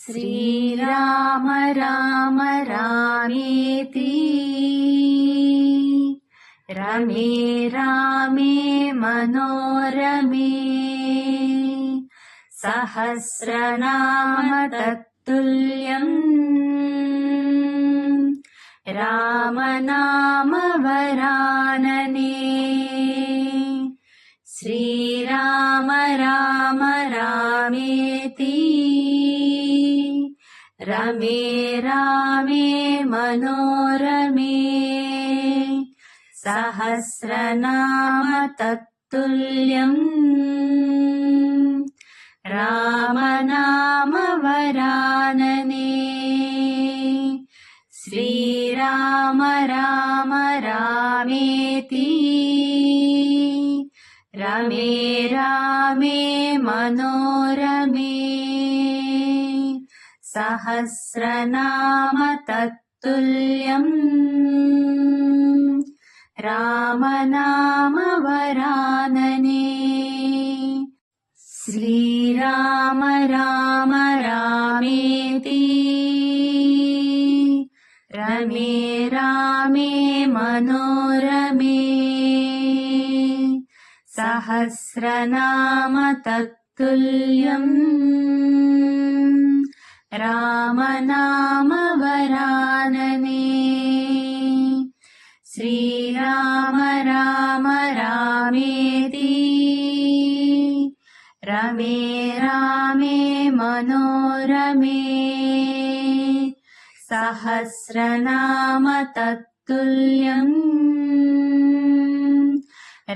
श्रीराम राम रामेति रमे रामे मनोरमे सहस्रनाम तत्तुल्यम् राम नाम वरानने। श्रीराम राम रामेति रमे रामे मनोरमे सहस्रनाम तत्तुल्यम् राम नाम वरानने। श्रीराम राम रामेति रमे रामे मनोरमे सहस्रनाम तत्तुल्यम् राम नाम वरानने। श्रीराम राम रामेति रमे रामे मनोरमे सहस्रनाम तत्तुल्यम् राम नाम वरानने। श्रीराम राम रामेति रमे रामे मनोरमे सहस्रनाम तत्तुल्यम्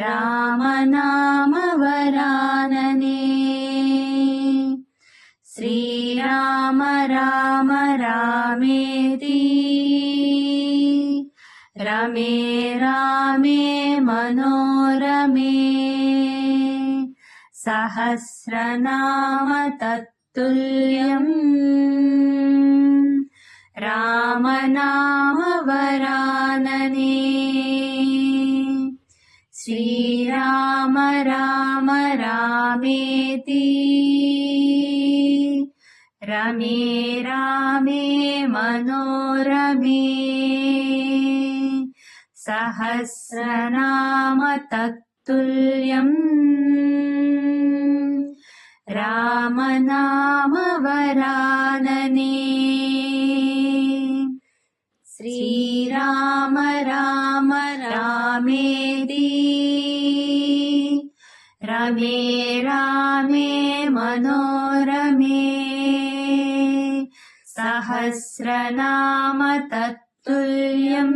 राम नाम वरानने। श्रीराम राम रामेति रमे रामे मनोरमे सहस्रनाम तत्तुल्यम् राम नाम वरानने। श्रीराम राम रामेति रमे रामे मनोरमे सहस्रनाम तत्तुल्यम् राम नाम वरानने। श्रीराम राम रामेति रमे रामे मनोरमे सहस्रनाम तत्तुल्यम्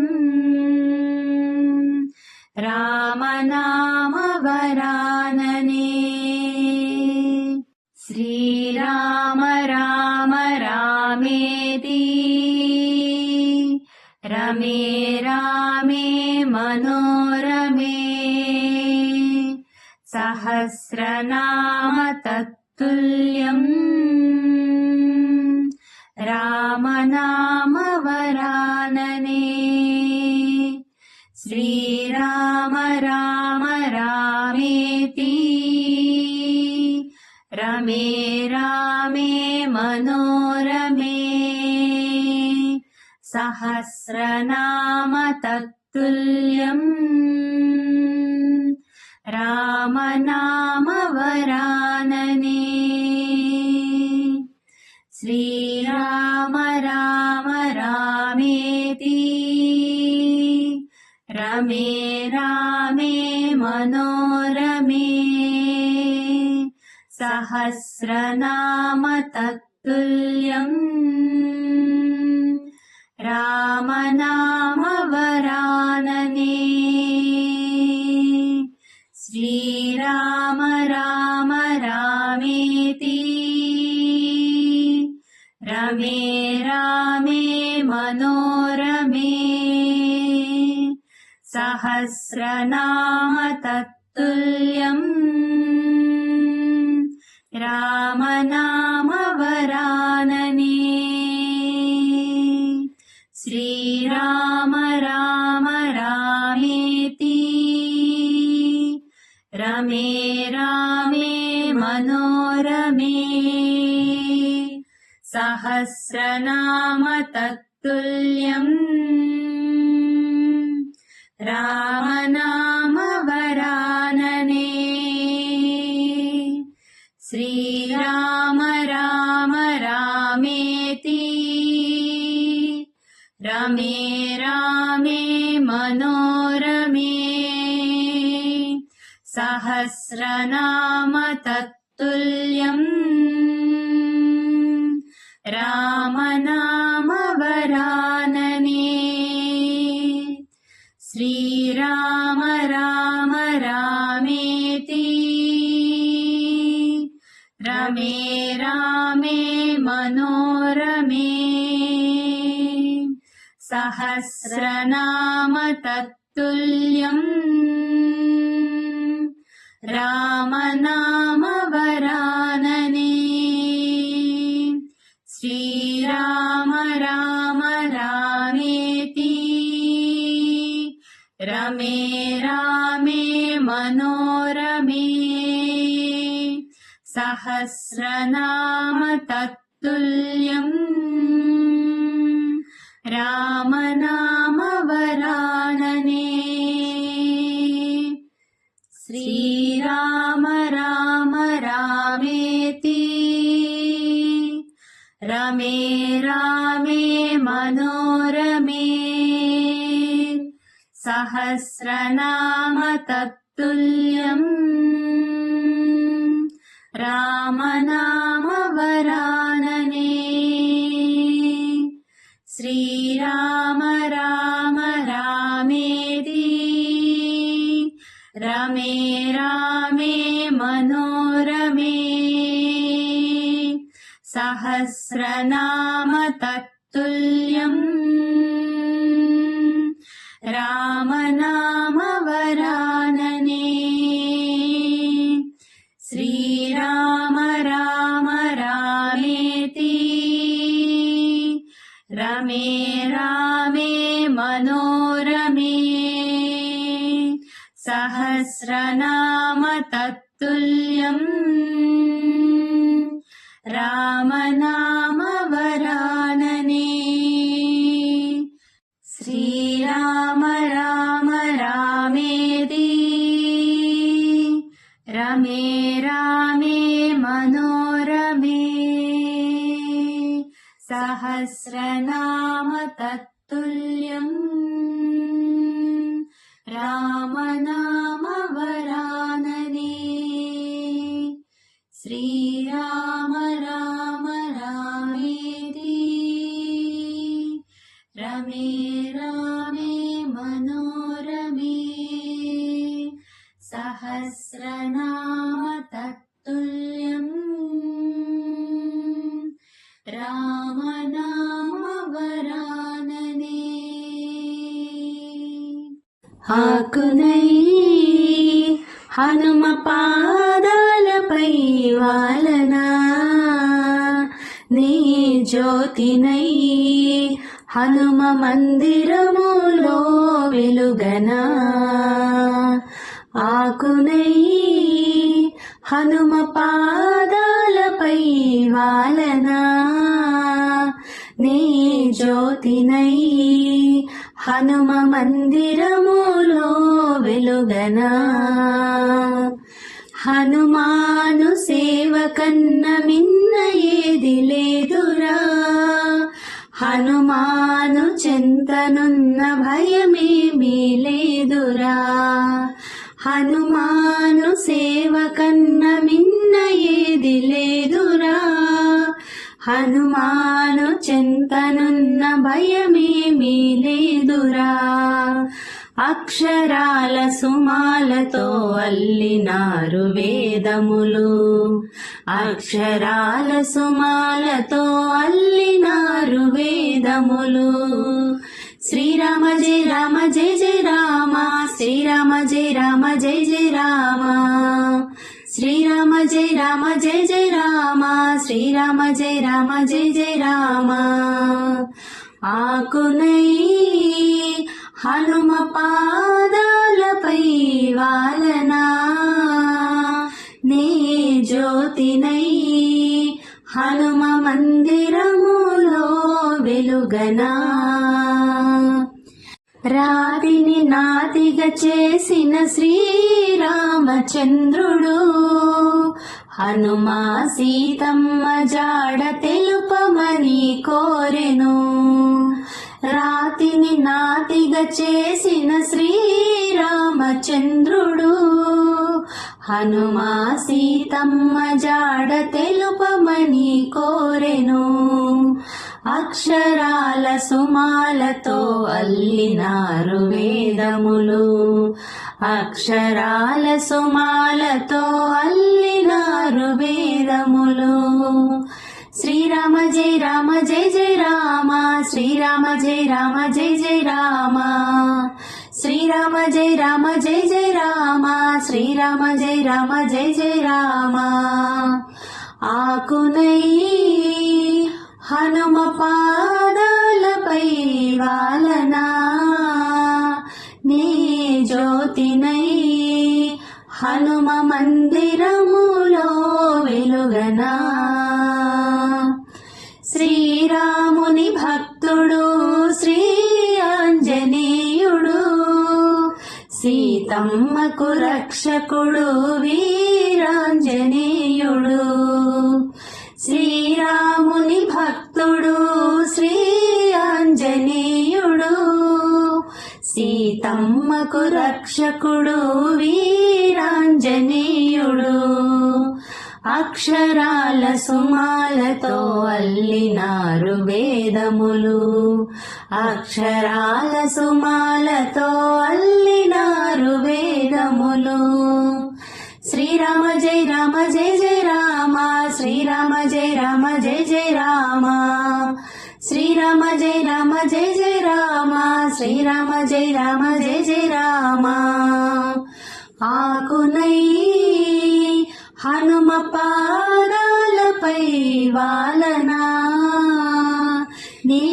राम नाम वरानने। श्रीराम राम रामेति रमे रामे मनोरमे सहस्रनाम तत्तुल्यम् राम नाम वरानने। श्रीराम राम रामेति रमे रामे मनोरमे सहस्रनाम तत्तुल्यम् राम नाम वरानने। श्रीराम राम रामेति रमे रामे मनोरमे सहस्रनाम तत्तुल्यम् राम नाम वरानने। श्रीराम राम रामेति रमे रामे मनोरमे सहस्रनाम तत्तुल्यम् राम नाम वरानने। श्रीराम राम रामेति रमे रामे मनोरमे सहस्रनाम तत्तुल्यम् रामनाम वरानने श्रीराम राम रामेति रमे रामे मनोरमे सहस्रनाम तत्तुल्यम् रामनाम वरानने श्रीराम राम रामेति रमे रामे मनोरमे सहस्रनाम तत्तुल्यम् रामनाम वरानने श्रीराम राम रामेति रमे रामे मनोरमे सहस्रनाम तत्तुल्यम् रामनाम वरानने श्रीराम राम रामेति रमे रामे मनोरमे सहस्रनाम तत्तुल्यम् रामनाम वरानने श्रीराम राम रामेति रमे रामे मनोरमे सहस्रनाम तत्तुल्यम् रामनाम वरानने श्रीराम राम रामेति रमे रामे मनोरमे सहस्रनाम तत्तुल्यम् रामनाम वरानने श्रीराम राम रामेति रमे रामे मनोरमे सहस्रनाम तत्तुल्यम् रामनाम वरानने श्रीराम राम रामेति रमे रामे मनोरमे सहस्रनाम तत्तुल्यम् रामनाम वरानने ఆకునై హనుమ పాదాలపై వాలనా నీ జ్యోతినై హనుమ మందిరములో వెలుగనా ఆకునై హనుమ పాదాలపై వాలనా నీ జ్యోతినై హనుమ మందిరములో వెలుగనా హనుమాను సేవ కన్న మిన్న ఏది లేదురా హనుమాను చెంతనున్న భయమేమీ లేదురా హనుమాను సేవ కన్న మిన్న ఏది లేదురా హనుమాను చెంతనున్న భయమేమీ లేదురా అక్షరాల సుమాలతో అల్లినారు వేదములు అక్షరాల సుమాలతో అల్లినారు వేదములు శ్రీరామ జయ రామ జయ జయ రామ శ్రీరామ జయ రామ జయ జయ రామ శ్రీరామ జయ రామ జయ జయ రామ శ్రీరామ జయ రామ జయ జయ రామ ఆకునై హనుమ పాదాలపై వాలనా నే జ్యోతినై హనుమ మందిరం వెలుగనా. రాతిని నాతిగా చేసిన శ్రీరామచంద్రుడు హనుమా సీతమ్మ జాడ తెలుపమని కోరెను. రాతిని నాతిగా చేసిన శ్రీరామచంద్రుడు హనుమా సీతమ్మ జాడ తెలుపమని కోరెను. అక్షరాల సుమాలతో అల్లినారు వేదములు, అక్షరాల సుమాలతో అల్లినారు వేదములు. శ్రీరామ జయ రామ జయ జయ రామ, శ్రీరామ జయ రామ జయ జయ రామ, శ్రీరామ జయ రామ జయ జయ రామ, శ్రీరామ జయ రామ జయ జయ రామ. ఆకునై హనుమ పాదాలపై వాలనా, నీ జ్యోతినై హనుమ మందిరములో వెలుగనా. శ్రీరాముని భక్తుడు శ్రీ ఆంజనేయుడు, సీతమ్మకు రక్షకుడు వీరాంజనేయుడు. శ్రీరాముని భక్తుడు శ్రీ ఆంజనేయుడు, సీతమ్మకు రక్షకుడు వీరాంజనేయుడు. అక్షరాల సుమాలతో అల్లినారు వేదములు, అక్షరాల సుమాలతో అల్లినారు వేదములు. శ్రీరామ జయ రామ జయ జయ రామ, శ్రీరామ జయ రామ జయ జయ రామ, శ్రీరామ జయ రామ జయ జయ రామ, శ్రీరామ జయ రామ జయ జయ రామ. ఆకునై హనుమ పాదాలపై వాలనా, నీ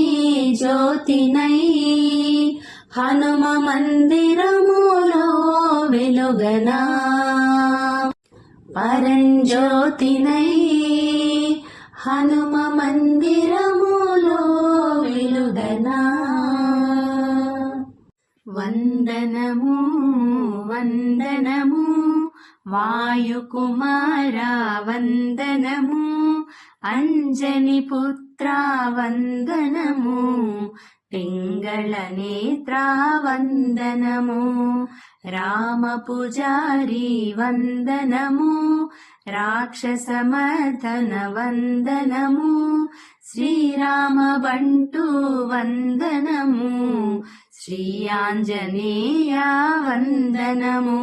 జ్యోతినై హనుమ మందిరములో వెలుగనా. పరంజ్యోతినై హనుమ మందిరములో వెలుగనా. వందనము వందనము వాయుకుమారా వందనము, అంజని పుత్రా వందనము, పింగళ నేత్రా వందనము, రామ పుజారి వందనము, రాక్షసమర్దన వందనము, శ్రీరామ బంటు వందనము, శ్రీ ఆంజనేయ వందనము,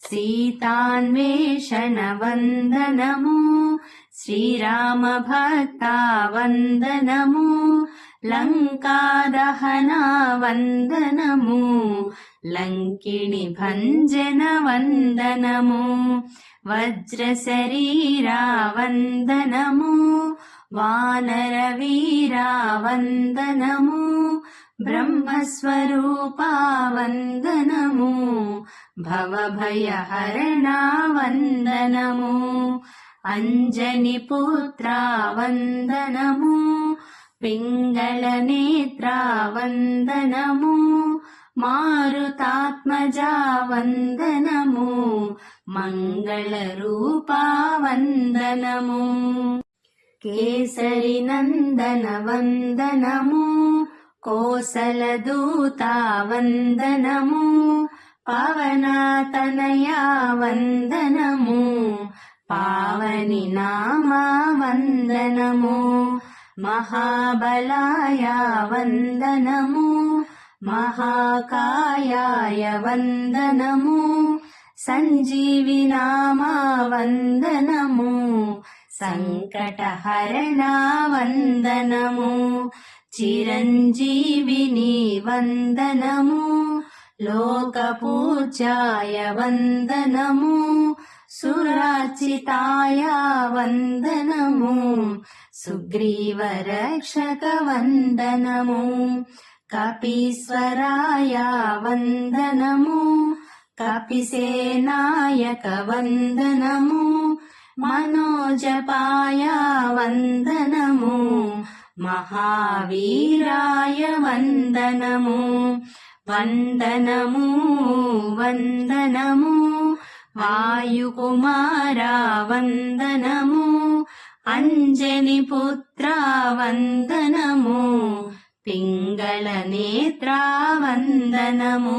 సీతాన్వేషణ వందనము, శ్రీరామ భక్త వందనము, లంకాదహన వందనము, లంకిణి భంజన వందనము, వజ్ర శరీరా వందనము, వానర వీరా వందనము, బ్రహ్మస్వరూపా వందనము, భవభయహరణ వందనము, అంజని పుత్రా వందనము, పింగళ నేత్రా వందనము, మారుతాత్మజా వందనము, మంగళ రూపా వందనము, కేసరి నందన వందనము, కోసలదూత వందనము, పవనతనయా వందనము, పావని నామ వందనము, మహాబలాయ వందనము, మహాకాయాయ వందనము, సంజీవి నామ వందనము, సంకటహరణ వందనము, చిరంజీవిని వందనము, లోకపూజ్యాయ వందనము, సురాచితాయ వందనము, సుగ్రీవరక్షక వందనము, కపీశ్వరాయ వందనము, కపిసేనాయక వందనము, మనోజపాయ వందనము, మహావీరాయ వందనము వందనము వందనము వాయుకుమారా వందనము అంజని పుత్రా వందనము పింగళ నేత్రా వందనము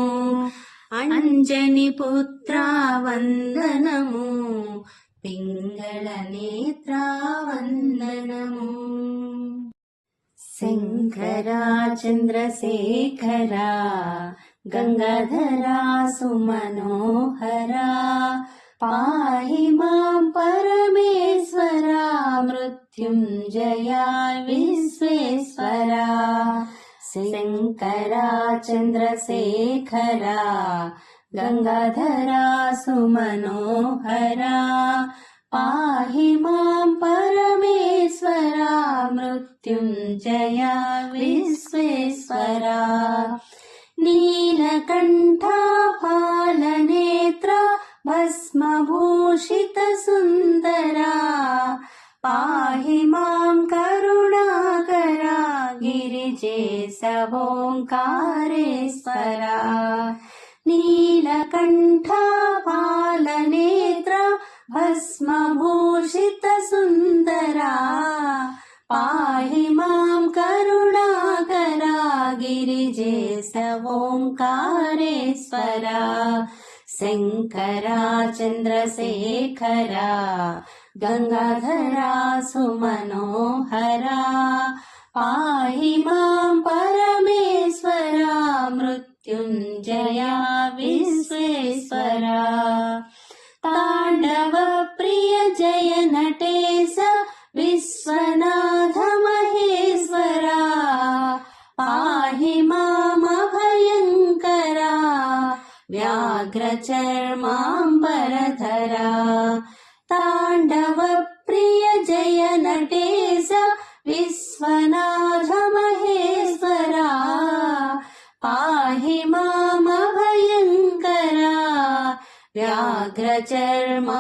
అంజని పుత్రా వందనము పింగళ నేత్రా వందనము శంకరా చంద్రశేఖరా గంగాధరా సుమనోహరా పాహి మాం పరమేశ్వరా మృత్యుంజయా విశ్వేశ్వరా శంకరా చంద్రశేఖరా గంగాధరా సుమనోహరా పాహి మాం పరమేశ్వరా మృత్యుంజయా విశ్వేశ్వరా నీలకంఠా ఫాలనేత్రా భస్మభూషిత సుందరా పాహి మాం కరుణాకరా గిరిజేశోంకారేశ్వరా నీలకంఠా ఫాలనేత్రా భస్మభూషిత సుందరా పాహి మాం కరుణాకరా గిరిజేశోంకారేశ్వరా శంకరా చంద్రశేఖరా గంగాధరా సుమనోహరా పాహి మాం పరమేశ్వరా మృత్యుంజయా విశ్వేశ్వరా తాండవ ప్రియ జయ నటేశ విశ్వనాథ మహేశ్వరా పాహి మామభయంకరా వ్యాఘ్ర చర్మాంబరధరా తాండవ ప్రియ జయ నటేశ విశ్వనాథ మహేశ్వరా పాహి మామభయంకరా వ్యాఘ్ర చర్మాంబరధరా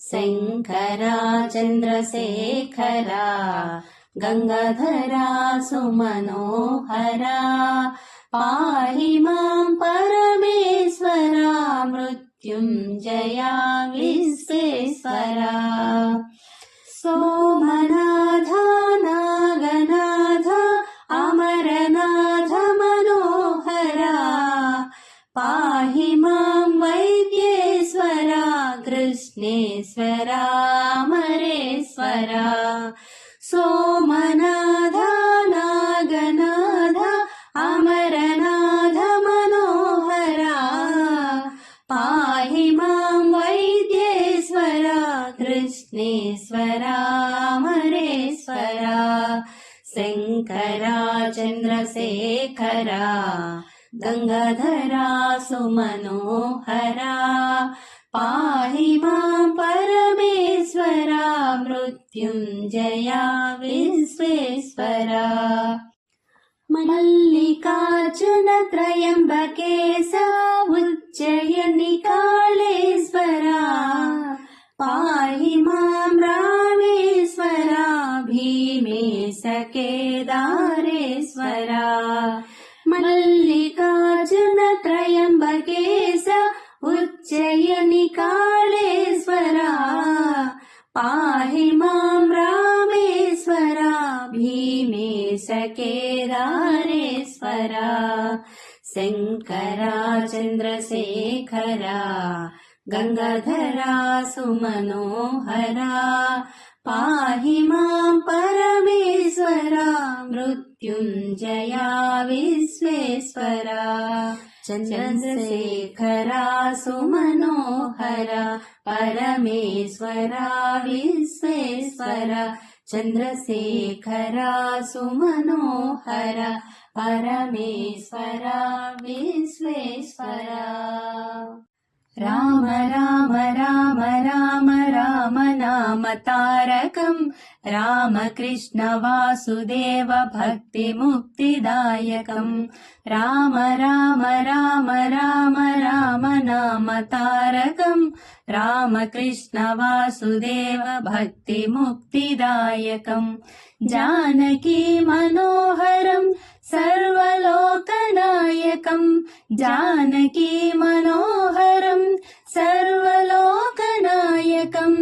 శంకరా చంద్రశేఖరా గంగాధరా సుమనోహరా పాహి మాం పరమేశ్వరా మృత్యుంజయా విశ్వేశ్వరా సోమనాథ నాగనాథ అమరనాథ మనోహరా పాహి మాం వైద్యేశ్వరా కృష్ణేశ్వరా అమరేశ్వరా సోమనాథ నాగనాథ అమరనాథ మనోహరా పాహి మాం వైద్యేశ్వరా కృష్ణేశ్వరా అమరేశ్వరా శంకరా చంద్రశేఖరా గంగాధరా సుమనోహరా పాహి మాం పరమేశ్వరా మృత్యుంజయా విశ్వేశ్వరా మల్లికార్జున త్రయంబకేశ ఉజ్జయిని కాళేశ్వరా పాహి మాం రామేశ్వరా భీమేశ కేదారేశ్వరా మల్లికార్జున త్రయంబకేశ ఉజ్జయిని కాళేశ్వరా పాహి మాం రామేశ్వరా భీమేశ కేదారేశ్వరా శంకరా చంద్రశేఖరా గంగాధరా సుమనోహరా పాహి మాం పరమేశ్వరా మృత్యుంజయా విశ్వేశ్వరా చంద్రశేఖరా సుమనోహరా పరమేశ్వరా విశ్వేశ్వరా చంద్రశేఖరా సుమనోహరా పరమేశ్వరా విశ్వేశ్వరా राम राम राम राम राम नाम तारकम् रामकृष्ण वासुदेव भक्तिमुक्तिदायकम् राम राम राम राम राम नाम तारकम् रामकृष्ण वासुदेव भक्तिमुक्तिदायकम् जानकी मनोहरम् सर्वलोकनायकम् जानकी मनोहरम् सर्वलोकनायकम्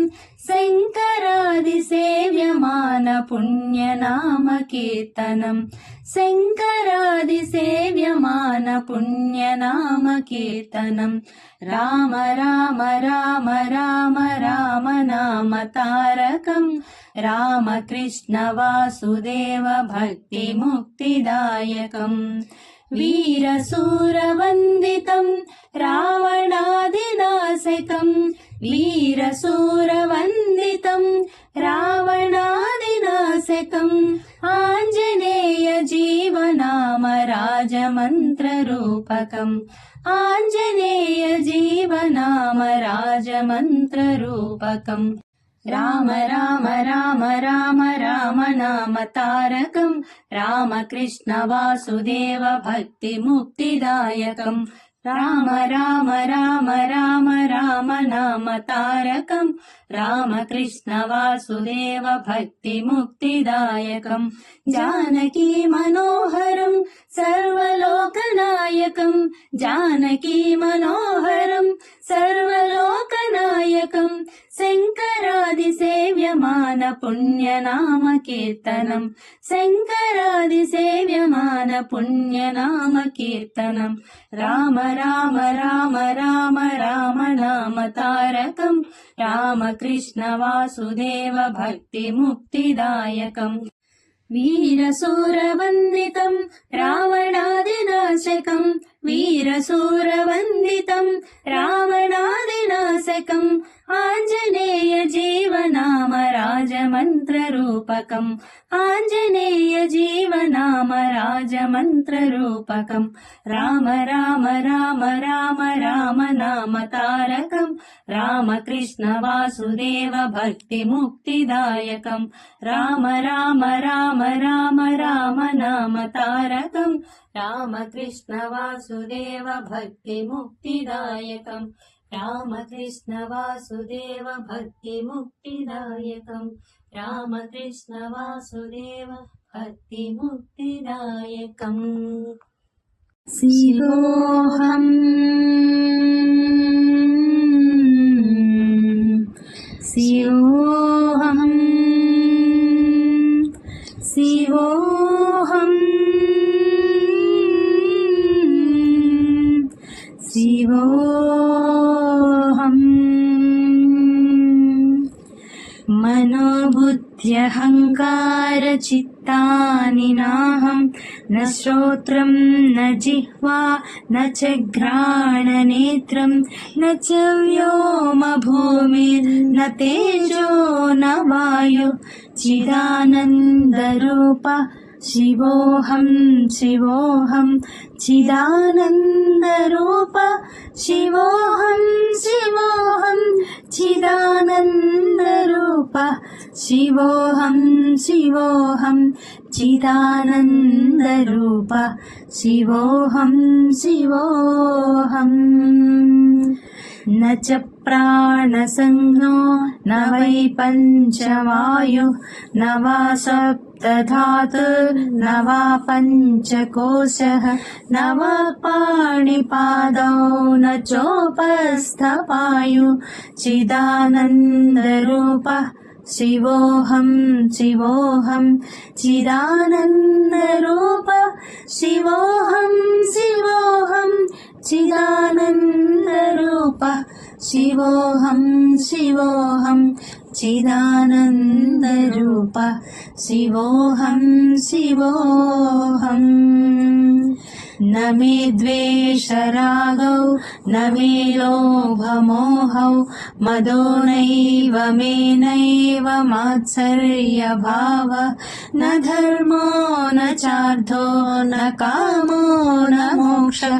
शङ्करादिसेव्यमान पुण्यनाम कीर्तनम् शङ्करादिसेव्यमान पुण्यनाम कीर्तनम् राम राम राम राम राम नाम तारकम् रामकृष्ण वासुदेव भक्तिमुक्तिदायकम् वीरसूरवन्दितम् रावणादिनाशकम् वीरसूरवन्दितम् रावणादिनाशकम् आञ्जनेय जीवनाम राजमन्त्ररूपकम् आञ्जनेय जीवनाम राजमन्त्ररूपकम् राम राम राम राम राम नाम तारकम् रामकृष्ण वासुदेव भक्तिमुक्तिदायकम् राम राम राम राम राम नाम तारकम् रामकृष्ण वासुदेव भक्तिमुक्तिदायकम् जानकी मनोहरम् सर्वलोकनायकम् जानकी मनोहरम् सर्वलोकनायकम् शङ्करादिसेव्यमान पुण्यनाम कीर्तनम् शङ्करादिसेव्यमान पुण्यनाम कीर्तनम् राम राम राम राम राम नाम तारकम् रामकृष्ण वासुदेव भक्तिमुक्तिदायकम् वीरसूरवन्दितम् रावणादिनाशकम् वीरसूरवन्दितम् रावणादिनाशकम् आञ्जनेय जीवनाम राजमन्त्ररूपकम् आञ्जनेय जीवनाम राजमन्त्ररूपकम् राम राम राम राम राम नाम तारकम् रामकृष्ण वासुदेव भक्तिमुक्तिदायकम् राम राम राम राम राम नाम तारकम् रामकृष्ण वासुदेव भक्तिमुक्तिदायकम् रामकृष्ण वासुदेव भक्तिमुक्तिदायकम् रामकृष्ण वासुदेव भक्तिमुक्तिदायकम् शिवोऽहम् शिवोऽहम् शिवोऽहम् शिवोऽहम् मनोबुद्ध्यहङ्कारचित्तानि नाहम् न श्रोत्रम् न जिह्वा न च घ्राणनेत्रम् न च व्योमभूमिर्न तेजो न वायु चिदानन्दरूप शिवोऽहम् शिवोऽहम् चिदानन्दरूप शिवोऽहम् शिवोऽहम् चिदानन्दरूप शिवोऽहम् शिवोऽहम् चिदानन्दरूप शिवोऽहम् शिवोऽहम् न च प्राणसंज्ञो न वै पञ्चवायुः न वा सप्तधातुर्न वा पञ्चकोशः न वा पाणिपादौ न चोपस्थपायुः चिदानन्दरूपः शिवोऽहम् शिवोऽहम् चिदानन्दरूप शिवोऽहम् शिवोऽहम् चिदानन्दरूप शिवोऽहम् शिवोऽहम् चिदानन्दरूप शिवोऽहम् शिवोऽहम् न मे द्वेषरागौ न मे लोभमोहौ मदो नैव मे नैव मात्सर्यभाव न धर्मो न चार्थो न कामो न मोक्षः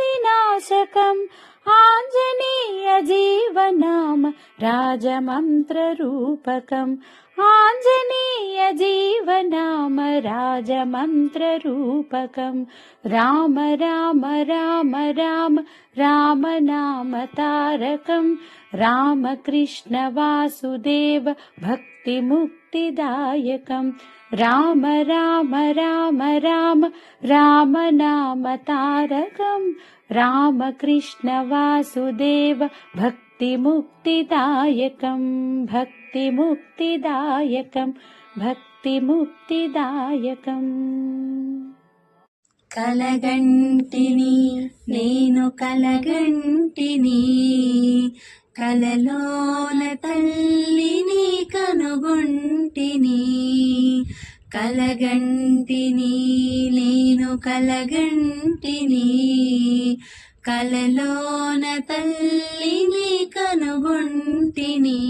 रावणादिनाशकम् आञ्जनेय जीवनाम राजमन्त्ररूपकम् आञ्जनेय जीवनाम राजमन्त्ररूपकम् राम राम राम राम रामनाम तारकम् रामकृष्ण वासुदेव भक्तिमुक्तिदायकम् राम राम राम राम रामनाम तारकम् रामकृष्ण वासुदेव भक्तिमुक्तिदायकम् भक्तिमुक्तिदायकम् भक्तिमुक्तिदायकम् కలగంటిని నేను కలగంటిని కలలోన తల్లిని కనుగొంటిని కలగంటిని నేను కలగంటిని కలలోన తల్లిని కనుగొంటిని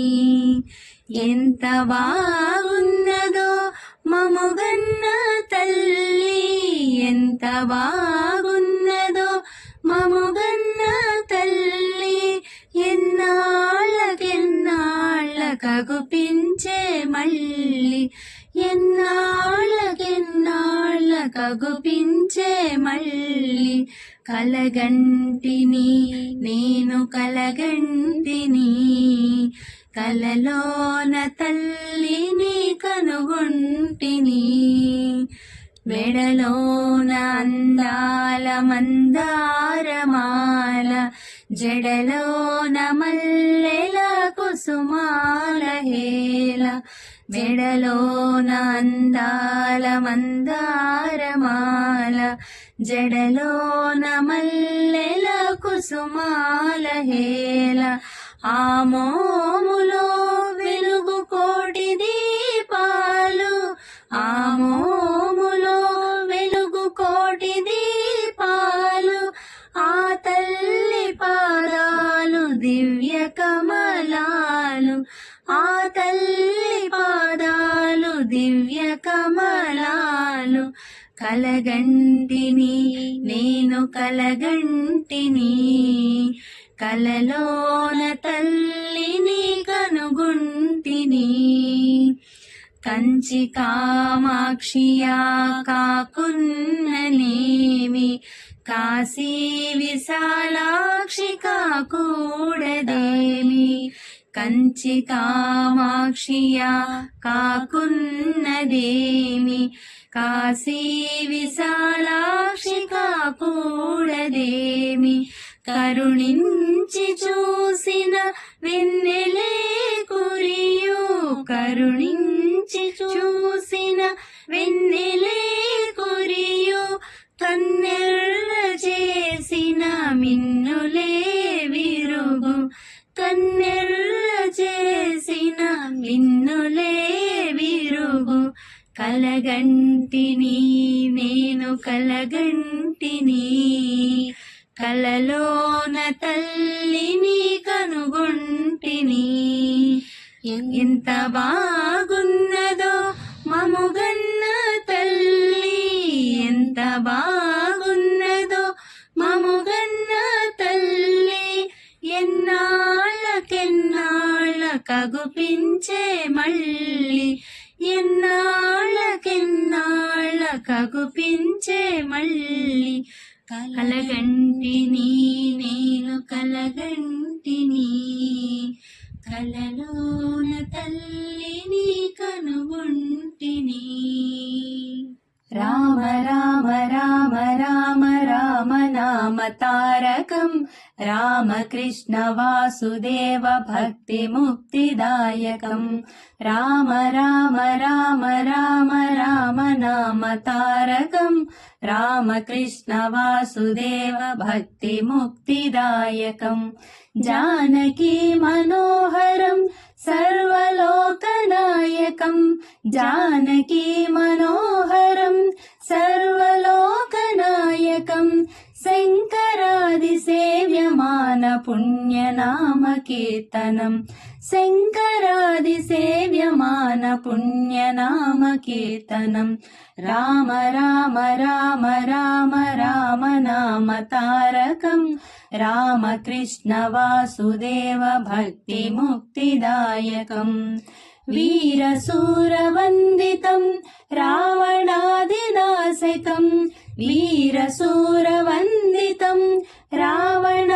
ఎంత బాగున్నదో మముగన్న తల్లి ఎంత బాగున్నదో మముగన్న తల్లి ఎన్నాళ్ళకెన్నాళ్ళకగుపించే మళ్ళీ ఎన్నాళ్ళకెన్నాళ్ళకగుపించే మళ్ళీ కలగంటిని నేను కలగంటిని కలలోన తల్లిని కనుగొంటిని మెడలోన అందాల మందారమాల జడలోన మల్లెల కుసుమాల హేల మెడలోన అందాల మందారమాల జడలోన మల్లెల కుసుమాల హేల ఆ మోములో వెలుగు కోటి దీపాలు ఆ మోములో వెలుగు కోటి దీపాలు ఆ తల్లి పాదాలు దివ్య కమలాలు ఆ తల్లి పాదాలు దివ్య కమలాలు కలగంటిని నేను కలగంటిని కలలోన తల్లిని కనుగొంటిని కంచి కామాక్షియా కాకున్ననేమి కాశీ విశాలాక్షి కాకూడదేమి కంచి కామాక్షియా కాకున్నదేమి కాశీ విశాలాక్షి కాకూడదేమి కరుణించి చూసిన వెన్నెలే కురియు కరుణించి చూసిన వెన్నెలే కురియు కన్నెర్ర చేసిన మిన్నులే విరుగు కన్నెర్ర చేసిన మిన్నులే విరుగు కలగంటిని నేను కలగంటిని కలలోన తల్లిని కనుగొంటిని ఎంత బాగున్నదో మముగన్న తల్లి ఎంత బాగున్నదో మముగన్న తల్లి ఎన్నాళ్ళకెన్నాళ్ళకగుపించే మళ్ళీ ఎన్నాళ్ళకెన్నాళ్ళకగుపించే మళ్ళీ కలగంటిని నేను కలగంటిని కలలోన తల్లిని కనుగొంటిని రామ రామ రామ రామ రామ నామ తారకం రామకృష్ణ వాసుదేవ భక్తి ముక్తిదాయకం రామ రామ రామ రామ రామ నామ తారకం రామకృష్ణ వాసుదేవ భక్తి ముక్తిదాయకం జానకీ మనోహరం సర్వలోకనాయకం జానకీ మనోహరం సర్వలోకనాయకం శంకరాది సేవ్యమాన పుణ్యనామ కీర్తనం శంకరాది సేవ్యమాన పుణ్యనామ కీర్తనం రామ రామ రామ రామ రామ నామ रामनामतारकम् रामकृष्ण वासुदेव भक्तिमुक्तिदायकम् वीरसूरवन्दितम् रावणादिनाशकम् वीरसूरवन्दितम् रावणादिनाशकम्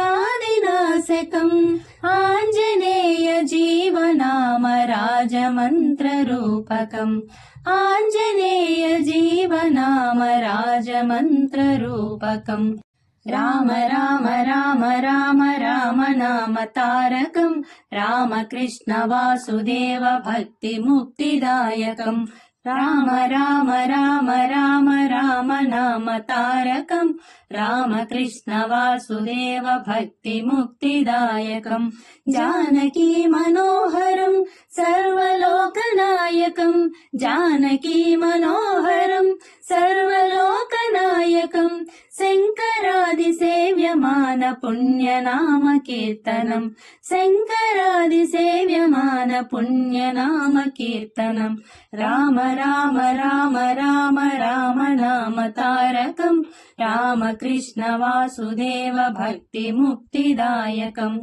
आञ्जनेय जीवनाम राजमन्त्ररूपकम् आञ्जनेय जीवनाम राजमन्त्ररूपकम् राम राम राम राम राम नाम तारकम् रामकृष्ण वासुदेव भक्तिमुक्तिदायकम् राम राम राम राम राम नाम तारकम् रामकृष्ण वासुदेव भक्तिमुक्तिदायकम् जानकी मनोहरम् सर्वलोकनायकम् जानकी मनोहरम् सर्वलोकनायकम् शङ्करादिसेव्यमान पुण्यनाम कीर्तनम् शङ्करादिसेव्यमान पुण्यनाम कीर्तनम् राम राम राम राम राम नाम तारकम् रामकृष्ण वासुदेव भक्तिमुक्तिदायकम्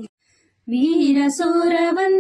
वीरसूरवन्दितम्